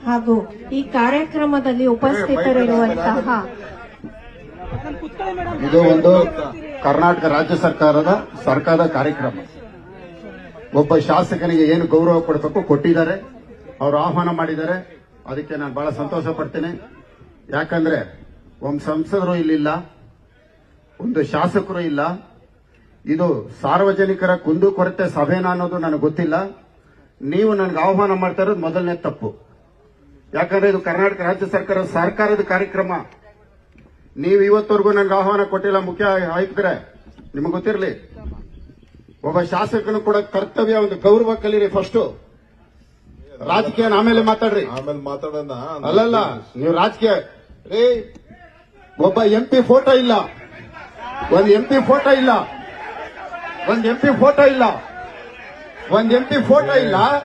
ಹಾಗೂ ಈ ಕಾರ್ಯಕ್ರಮದಲ್ಲಿ ಉಪಸ್ಥಿತರಿರುವಂತಹ ಇದು ಒಂದು ಕರ್ನಾಟಕ ರಾಜ್ಯ ಸರ್ಕಾರದ ಕಾರ್ಯಕ್ರಮ. ಒಬ್ಬ ಶಾಸಕನಿಗೆ ಏನು ಗೌರವ ಕೊಡಬೇಕು ಕೊಟ್ಟಿದ್ದಾರೆ, ಅವರು ಆಹ್ವಾನ ಮಾಡಿದ್ದಾರೆ. ಅದಕ್ಕೆ ನಾನು ಬಹಳ ಸಂತೋಷ ಪಡ್ತೇನೆ. ಯಾಕಂದ್ರೆ ಒಂದು ಸಂಸದರು ಇಲ್ಲಿಲ್ಲ, ಒಂದು ಶಾಸಕರು ಇಲ್ಲ. ಇದು ಸಾರ್ವಜನಿಕರ ಕುಂದುಕೊರತೆ ಸಭೆನ ಅನ್ನೋದು ನನಗೆ ಗೊತ್ತಿಲ್ಲ. ನೀವು ನನಗೆ ಆಹ್ವಾನ ಮಾಡ್ತಾ ಇರೋದು ಮೊದಲನೇ ತಪ್ಪು. ಯಾಕಂದ್ರೆ ಇದು ಕರ್ನಾಟಕ ರಾಜ್ಯ ಸರ್ಕಾರದ ಕಾರ್ಯಕ್ರಮ. ನೀವು ಇವತ್ತವರೆಗೂ ನನಗೆ ಆಹ್ವಾನ ಕೊಟ್ಟಿಲ್ಲ. ಮುಖ್ಯ ಆಯುಕ್ತರೆ, ನಿಮಗೆ ಗೊತ್ತಿರಲಿ, ಒಬ್ಬ ಶಾಸಕನು ಕೂಡ ಕರ್ತವ್ಯ, ಒಂದು ಗೌರವ ಕಲೀರಿ. ಫಸ್ಟ್ ರಾಜಕೀಯ ಆಮೇಲೆ ಮಾತಾಡ್ರಿ. ಆಮೇಲೆ ಮಾತಾಡೋಣ. ಅಲ್ಲಲ್ಲ, ನೀವು ರಾಜಕೀಯ ರೀ. ಒಬ್ಬ ಎಂಪಿ ಫೋಟೋ ಇಲ್ಲ, ಒಂದು ಎಂಪಿ ಫೋಟೋ ಇಲ್ಲ, ಒಂದು ಎಂಪಿ ಫೋಟೋ ಇಲ್ಲ, ಒಂದು ಎಂಪಿ ಫೋಟೋ ಇಲ್ಲ.